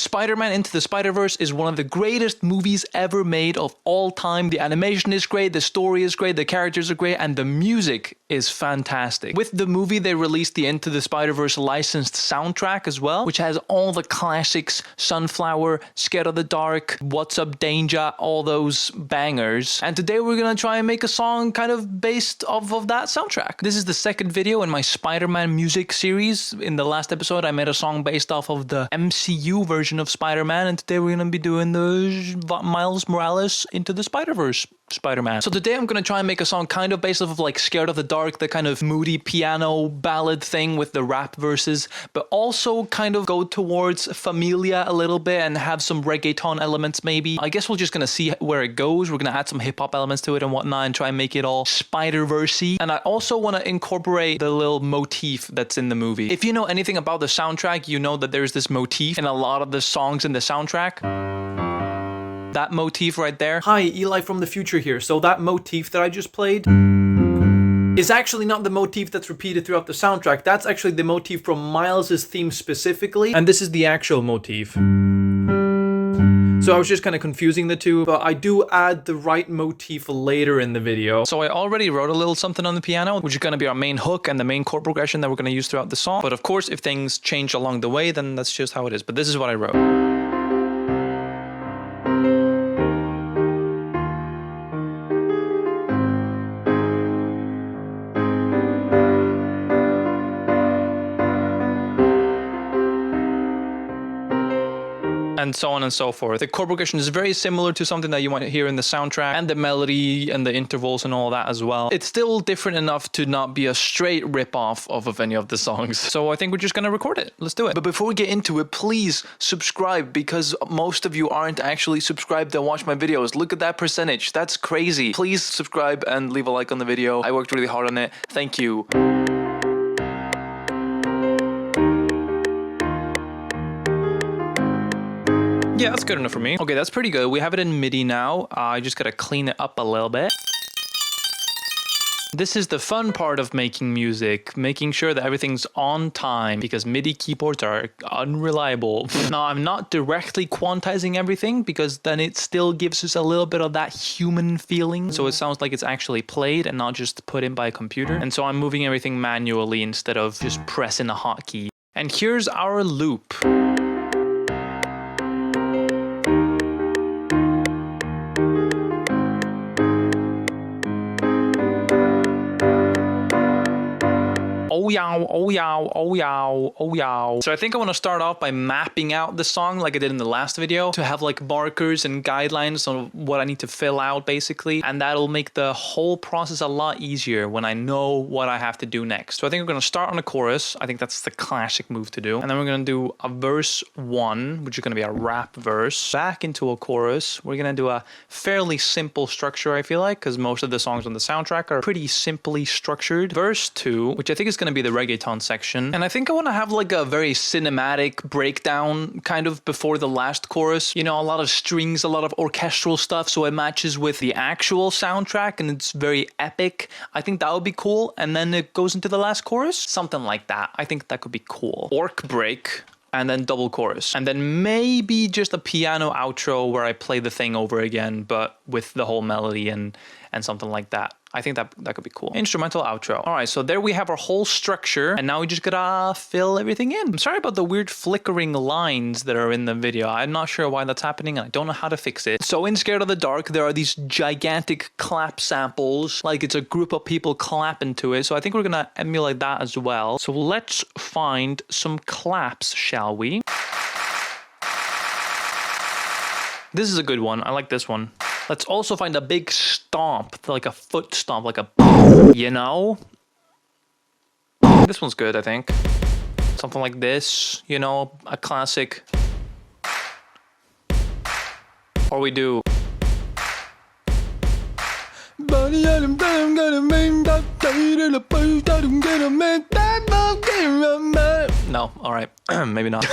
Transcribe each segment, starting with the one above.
Spider-Man Into the Spider-Verse is one of the greatest movies ever made of all time. The animation is great, the story is great, the characters are great, and the music is fantastic. With the movie, they released the Into the Spider-Verse licensed soundtrack as well, which has all the classics: Sunflower, Scared of the Dark, What's Up Danger, all those bangers. And today we're gonna try and make a song kind of based off of that soundtrack. This is the second video in my Spider-Man music series. In the last episode, I made a song based off of the MCU version of Spider-Man, and today we're gonna be doing the Miles Morales Into the Spider-Verse Spider-Man. So today I'm gonna try and make a song kind of based off of like Scared of the Dark, the kind of moody piano ballad thing with the rap verses, but also kind of go towards Familia a little bit and have some reggaeton elements maybe. I guess we're just gonna see where it goes. We're gonna add some hip-hop elements to it and whatnot and try and make it all Spider-Verse-y. And I also want to incorporate the little motif that's in the movie. If you know anything about the soundtrack, you know that there's this motif in a lot of the songs in the soundtrack. That motif right there. Hi, Eli from the future here. So that motif that I just played is actually not the motif that's repeated throughout the soundtrack. That's actually the motif from Miles's theme specifically. And this is the actual motif. So I was just kind of confusing the two, but I do add the right motif later in the video. So I already wrote a little something on the piano, which is going to be our main hook and the main chord progression that we're going to use throughout the song. But of course, if things change along the way, then that's just how it is. But this is what I wrote. And so on and so forth. The chord progression is very similar to something that you might hear in the soundtrack, and the melody and the intervals and all that as well. It's still different enough to not be a straight rip-off of any of the songs. So I think we're just gonna record it. Let's do it. But before we get into it, please subscribe, because most of you aren't actually subscribed and watch my videos. Look at that percentage. That's crazy. Please subscribe and leave a like on the video. I worked really hard on it. Thank you. Yeah, that's good enough for me. Okay, that's pretty good. We have it in MIDI now. I just gotta clean it up a little bit. This is the fun part of making music, making sure that everything's on time, because MIDI keyboards are unreliable. Now, I'm not directly quantizing everything, because then it still gives us a little bit of that human feeling. So it sounds like it's actually played and not just put in by a computer. And so I'm moving everything manually instead of just pressing a hotkey. And here's our loop. Oh yow, oh yow, oh yow, oh yow. So I think I want to start off by mapping out the song like I did in the last video, to have like markers and guidelines on what I need to fill out basically. And that'll make the whole process a lot easier when I know what I have to do next. So I think we're going to start on a chorus. I think that's the classic move to do. And then we're going to do a verse 1, which is going to be a rap verse, back into a chorus. We're going to do a fairly simple structure, I feel like, because most of the songs on the soundtrack are pretty simply structured. Verse 2, which I think is going to be the reggaeton section, and I think I want to have like a very cinematic breakdown kind of before the last chorus, you know, a lot of strings, a lot of orchestral stuff, so it matches with the actual soundtrack and it's very epic. I think that would be cool, and then it goes into the last chorus, something like that. I think that could be cool. Orc break, and then double chorus, and then maybe just a piano outro where I play the thing over again, but with the whole melody and something like that. I think that could be cool. Instrumental outro. All right, so there we have our whole structure, and now we just gotta fill everything in. I'm sorry about the weird flickering lines that are in the video. I'm not sure why that's happening, and I don't know how to fix it. So in Scared of the Dark, there are these gigantic clap samples, like it's a group of people clapping to it. So I think we're gonna emulate that as well. So let's find some claps, shall we? This is a good one. I like this one. Let's also find a big stomp, like a foot stomp, like a, you know? This one's good, I think. Something like this, you know, a classic. Or we do. No, all right, maybe not.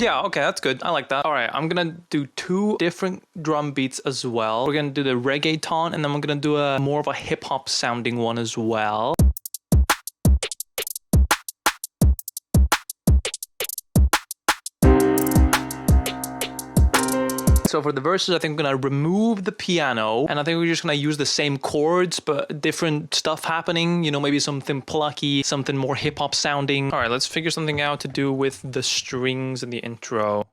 Yeah, okay, that's good. I like that. All right, I'm gonna do 2 different drum beats as well. We're gonna do the reggaeton, and then we're gonna do a more of a hip hop sounding one as well. So for the verses, I think I'm gonna remove the piano, and I think we're just gonna use the same chords, but different stuff happening, you know, maybe something plucky, something more hip hop sounding. All right, let's figure something out to do with the strings in the intro.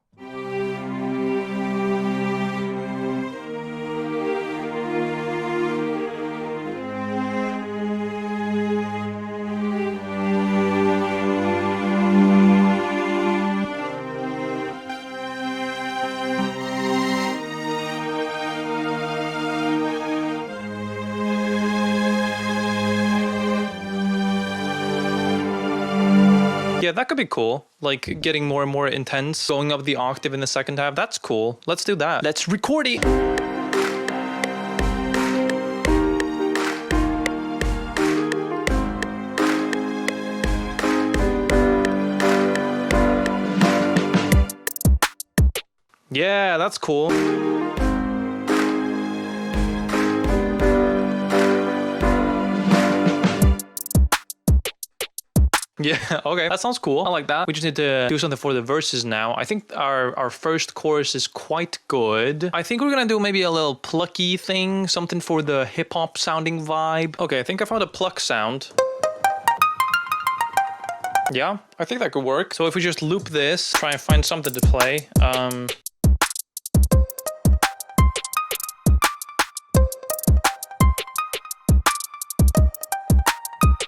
Yeah, that could be cool. Like getting more and more intense, going up the octave in the second half. That's cool. Let's do that. Let's record it. Yeah, that's cool. Yeah, okay, that sounds cool. I like that. We just need to do something for the verses now. I think our first chorus is quite good. I think we're gonna do maybe a little plucky thing, something for the hip-hop sounding vibe. Okay, I think I found a pluck sound. Yeah, I think that could work. So if we just loop this, try and find something to play.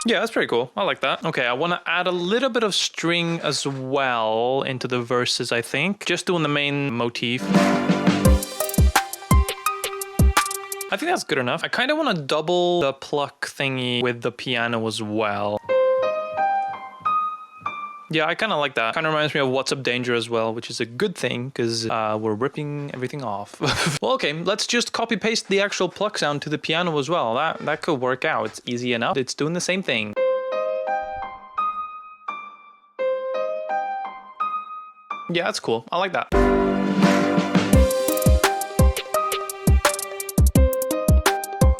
Yeah, that's pretty cool. I like that. Okay, I want to add a little bit of string as well into the verses, I think. Just doing the main motif. I think that's good enough. I kind of want to double the pluck thingy with the piano as well. Yeah, I kind of like that. Kind of reminds me of What's Up Danger as well, which is a good thing because we're ripping everything off. Well, okay, let's just copy paste the actual pluck sound to the piano as well. That could work out. It's easy enough. It's doing the same thing. Yeah, that's cool. I like that.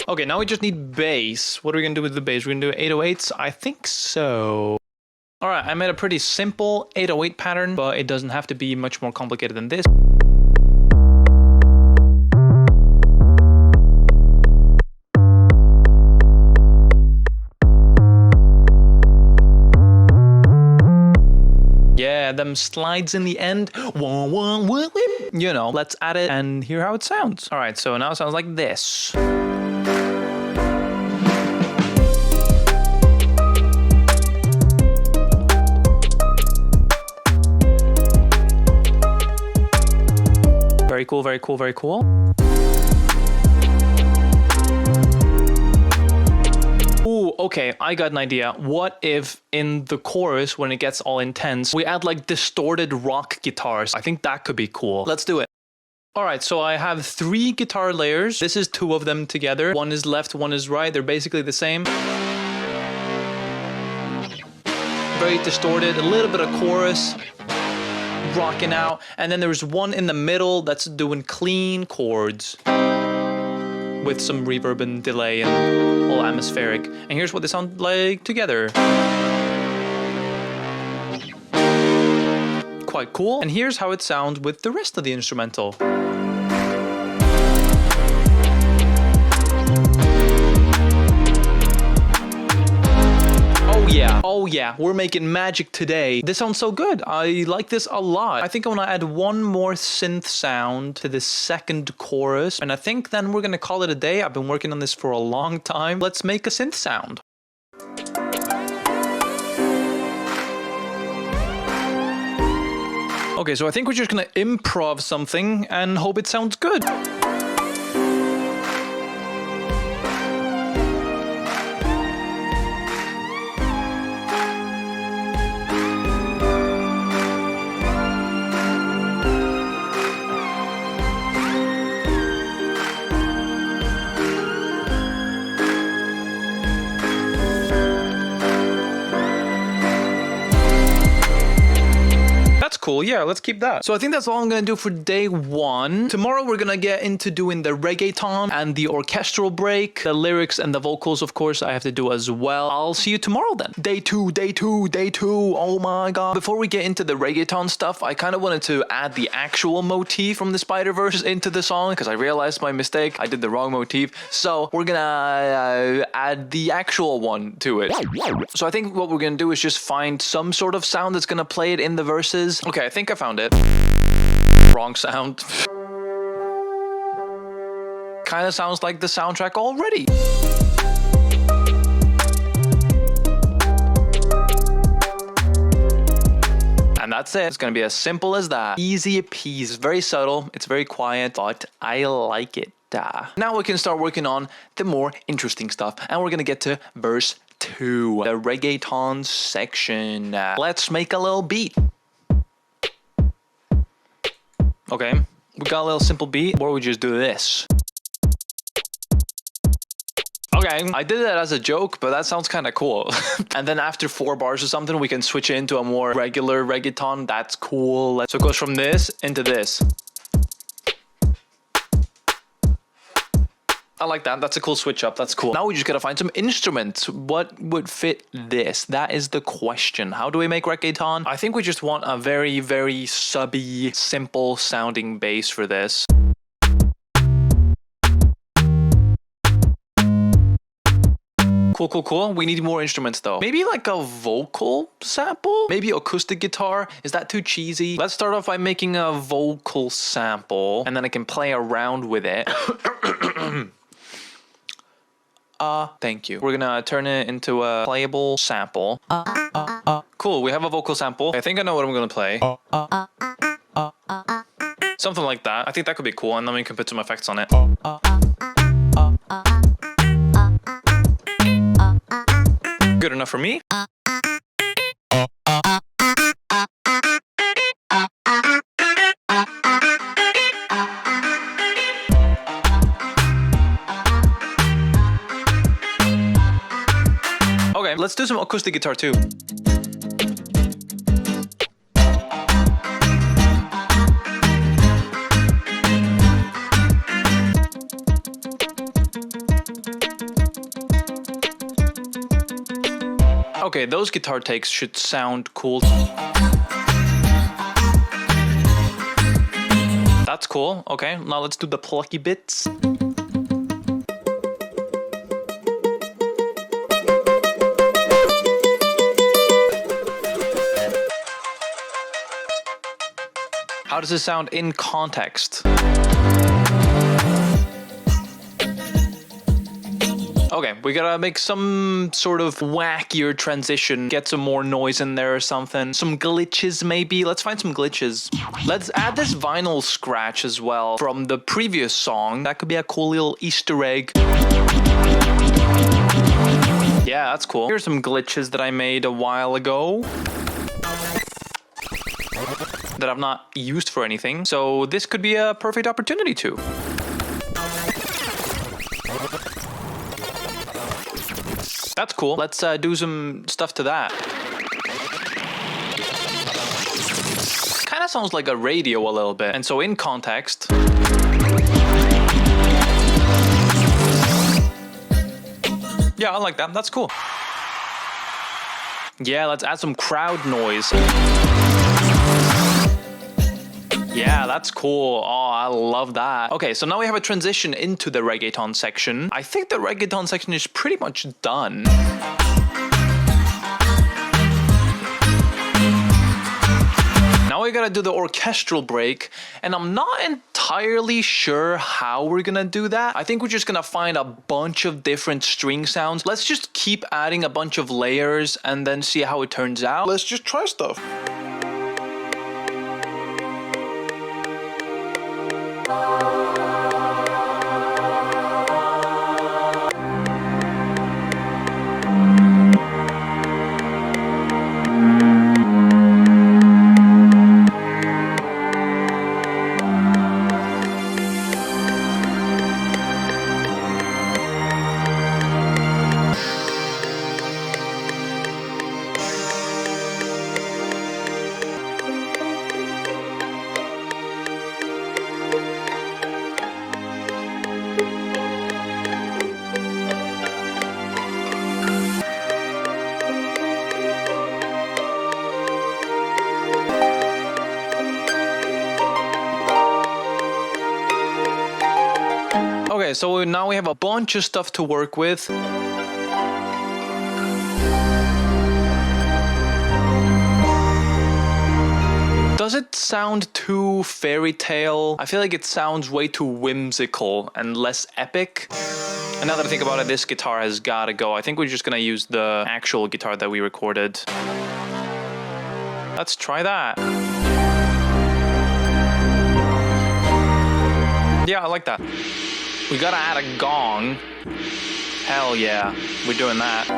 Okay, now we just need bass. What are we gonna do with the bass? We're gonna do 808s? I think so. All right, I made a pretty simple 808 pattern, but it doesn't have to be much more complicated than this. Yeah, them slides in the end. You know, let's add it and hear how it sounds. All right, so now it sounds like this. Very cool, very cool, very cool. Ooh, okay, I got an idea. What if in the chorus, when it gets all intense, we add like distorted rock guitars? I think that could be cool. Let's do it. All right, so I have 3 guitar layers. This is 2 of them together. One is left, one is right. They're basically the same. Very distorted, a little bit of chorus. Rocking out, and then there's one in the middle that's doing clean chords with some reverb and delay and all atmospheric. And here's what they sound like together. Quite cool. And here's how it sounds with the rest of the instrumental. Oh yeah, we're making magic today. This sounds so good. I like this a lot. I think I want to add one more synth sound to the second chorus, and I think then we're gonna call it a day. I've been working on this for a long time. Let's make a synth sound. Okay, so I think we're just gonna improv something and hope it sounds good. cool. Yeah, let's keep that. So I think that's all I'm gonna do for day 1. Tomorrow we're gonna get into doing the reggaeton and the orchestral break. The lyrics and the vocals, of course, I have to do as well. I'll see you tomorrow then. Day 2, day 2, day 2. Oh my god. Before we get into the reggaeton stuff, I kind of wanted to add the actual motif from the Spider-Verse into the song because I realized my mistake. I did the wrong motif. So we're gonna add the actual one to it. So I think what we're gonna do is just find some sort of sound that's gonna play it in the verses. Okay, I think I found it. Wrong sound. Kind of sounds like the soundtrack already. And that's it. It's gonna be as simple as that. Easy peasy. Very subtle. It's very quiet, but I like it. Now we can start working on the more interesting stuff. And we're gonna get to verse 2, the reggaeton section. Let's make a little beat. Okay, we got a little simple beat where we just do this. Okay, I did that as a joke, but that sounds kind of cool. And then after 4 bars or something, we can switch it into a more regular reggaeton. That's cool. So it goes from this into this. I like that. That's a cool switch up. That's cool. Now we just gotta find some instruments. What would fit this? That is the question. How do we make reggaeton? I think we just want a very, very subby, simple sounding bass for this. Cool, cool, cool. We need more instruments though. Maybe like a vocal sample? Maybe acoustic guitar? Is that too cheesy? Let's start off by making a vocal sample and then I can play around with it. Thank you. We're gonna turn it into a playable sample. Cool, we have a vocal sample. I think I know what I'm gonna play. Something like that. I think that could be cool and then we can put some effects on it. Good enough for me. Okay, let's do some acoustic guitar too. Okay, those guitar takes should sound cool. That's cool. Okay, now let's do the plucky bits. How does it sound in context? Okay, we gotta make some sort of wackier transition, get some more noise in there or something. Some glitches maybe. Let's find some glitches. Let's add this vinyl scratch as well from the previous song. That could be a cool little Easter egg. Yeah, that's cool. Here's some glitches that I made a while ago that I've not used for anything. So this could be a perfect opportunity to. That's cool. Let's do some stuff to that. Kind of sounds like a radio a little bit. And so in context. Yeah, I like that. That's cool. Yeah, let's add some crowd noise. Yeah, that's cool. Oh, I love that. Okay, so now we have a transition into the reggaeton section. I think the reggaeton section is pretty much done. Now we gotta do the orchestral break, and I'm not entirely sure how we're gonna do that. I think we're just gonna find a bunch of different string sounds. Let's just keep adding a bunch of layers and then see how it turns out. Let's just try stuff. Okay, so now we have a bunch of stuff to work with. Does it sound too fairy tale? I feel like it sounds way too whimsical and less epic. And now that I think about it, this guitar has gotta go. I think we're just gonna use the actual guitar that we recorded. Let's try that. Yeah, I like that. We gotta add a gong. Hell yeah, we're doing that.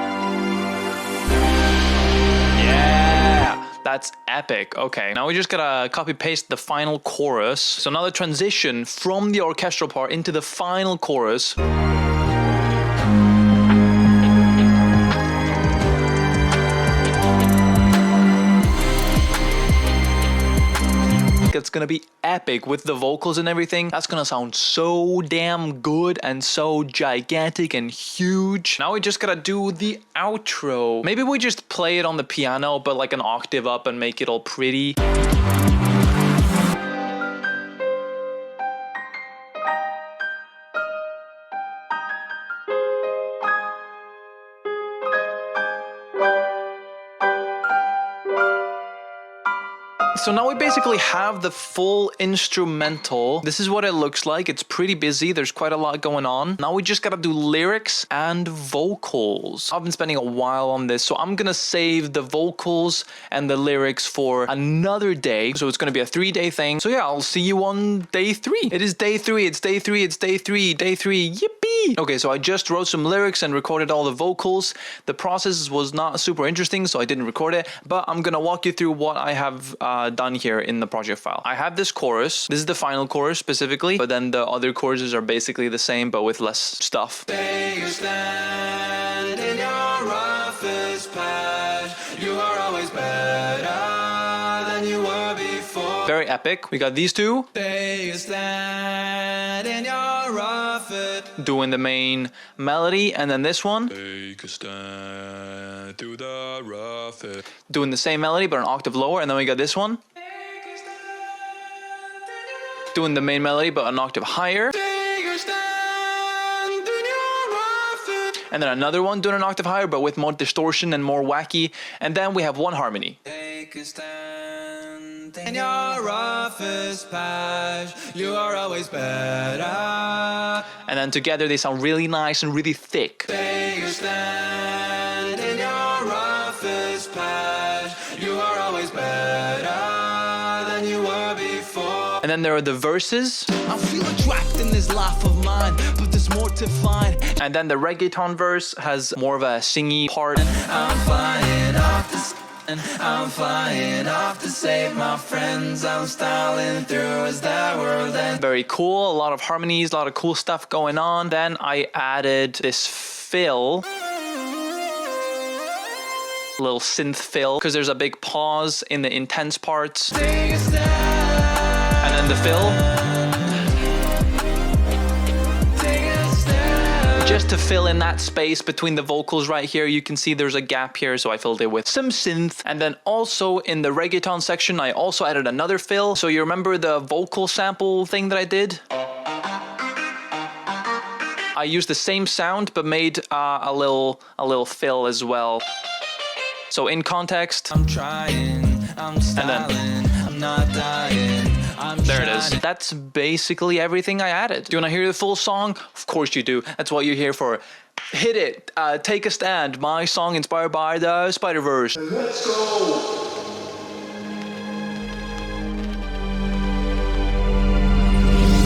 Yeah, that's epic. Okay, now we just gotta copy paste the final chorus. So now the transition from the orchestral part into the final chorus. It's gonna be epic with the vocals and everything. That's gonna sound so damn good and so gigantic and huge. Now we just gotta do the outro. Maybe we just play it on the piano, but like an octave up and make it all pretty. So now we basically have the full instrumental. This is what it looks like. It's pretty busy. There's quite a lot going on. Now we just gotta do lyrics and vocals. I've been spending a while on this, so I'm gonna save the vocals and the lyrics for another day. So it's gonna be a 3-day thing. So yeah, I'll see you on day 3. It is day 3. It's day 3. It's day 3. Day 3. Yippee! Okay, so I just wrote some lyrics and recorded all the vocals. The process was not super interesting, so I didn't record it, but I'm gonna walk you through what I have done here in the project file. I have this chorus. This is the final chorus specifically, but then the other choruses are basically the same, but with less stuff. You stand in your roughest patch. You are always better than you were before. Very epic. We got these two. You stand in your roughest. Doing the main melody, and then this one. Take a stand through the roughest. Doing the same melody, but an octave lower, and then we got this one. Doing the main melody, but an octave higher. And then another one doing an octave higher, but with more distortion and more wacky. And then we have one harmony. Take a stand in your roughest patch. You are always better. And then together they sound really nice and really thick. Take a stand in your roughest patch. You are always better than you were before. And then there are the verses. I feel trapped in this life of mine, but there's more to find. And then the reggaeton verse has more of a singy part. I'm flying off I'm flying off to save my friends. I'm styling through as that world ends. Very cool, a lot of harmonies, a lot of cool stuff going on. Then I added this fill. Little synth fill, because there's a big pause in the intense parts. Take a stand. And then the fill. Just to fill in that space between the vocals right here, you can see there's a gap here, so I filled it with some synth. And then also in the reggaeton section, I also added another fill. So you remember the vocal sample thing that I did? I used the same sound, but made a little fill as well. So in context, I'm trying, I'm styling, I'm not dying. There it is. That's basically everything I added. Do you want to hear the full song? Of course you do. That's what you're here for. Hit it. Take a Stand. My song inspired by the Spider-Verse. Let's go.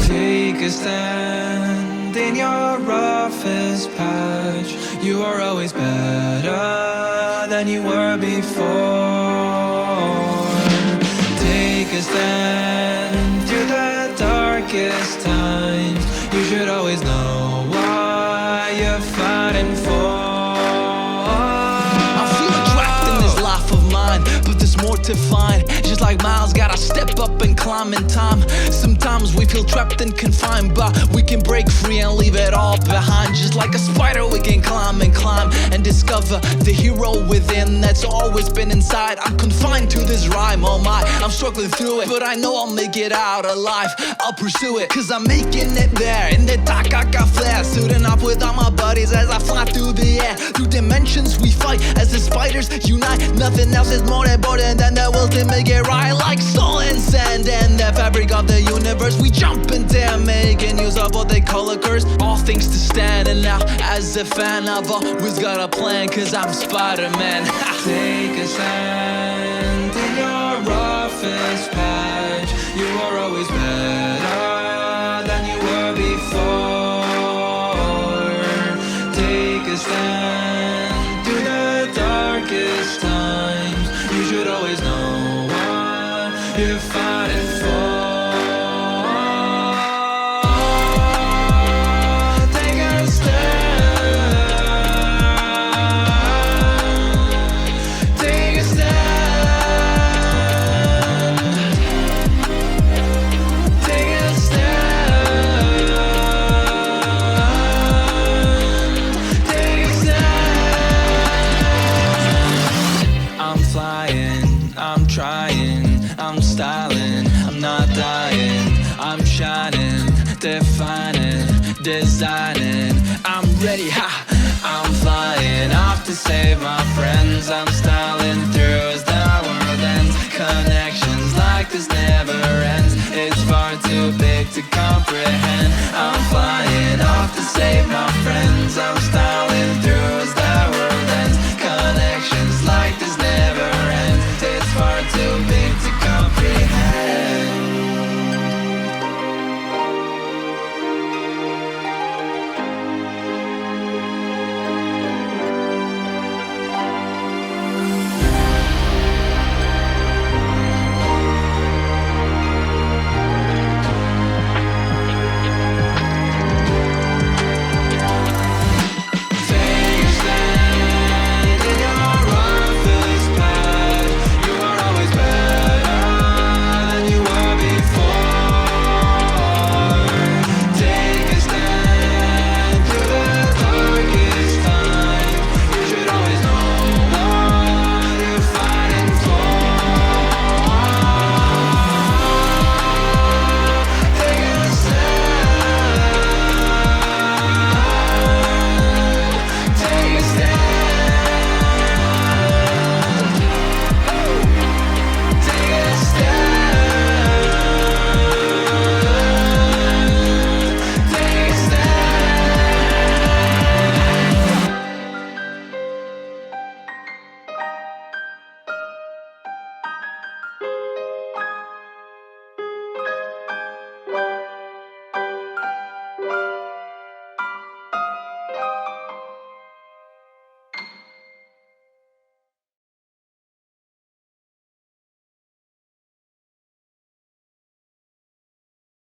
Take a stand in your roughest patch. You are always better than you were before. Take a stand through the darkest times. You should always know what you're fighting for. I feel trapped in this life of mine, but there's more to find. just like Miles, gotta step up and climb in time. Sometimes we feel trapped and confined, but we can break free and leave it all behind. Just like a spider, we can climb and discover the hero within that's always been inside. I'm confined to this rhyme, oh my, I'm struggling through it, but I know I'll make it out alive. I'll pursue it, cause I'm making it there. In the dark I got flares, suiting up with all my buddies as I fly through the air. Through dimensions we fight as the spiders unite. Nothing else is more important than the will to make it right. Like soul and sand and the fabric of the universe, we jump in there, making use of what they call a curse. All things to stand, and now as a fan I've always got a plan, cause I'm Spider-Man. Take a stand in your roughest patch. You are always better than you were before. Take a stand through the darkest times. You should always know what you're fighting for. Take a stand. Take a stand. Take a stand. Take a stand. I'm flying, I'm trying, I'm styling, I'm not dying, I'm shining, defining, designing, I'm ready, ha! I'm flying off to save my friends. I'm styling through as the world ends. Connections like this never ends. It's far too big to comprehend. I'm flying off to save my friends. I'm styling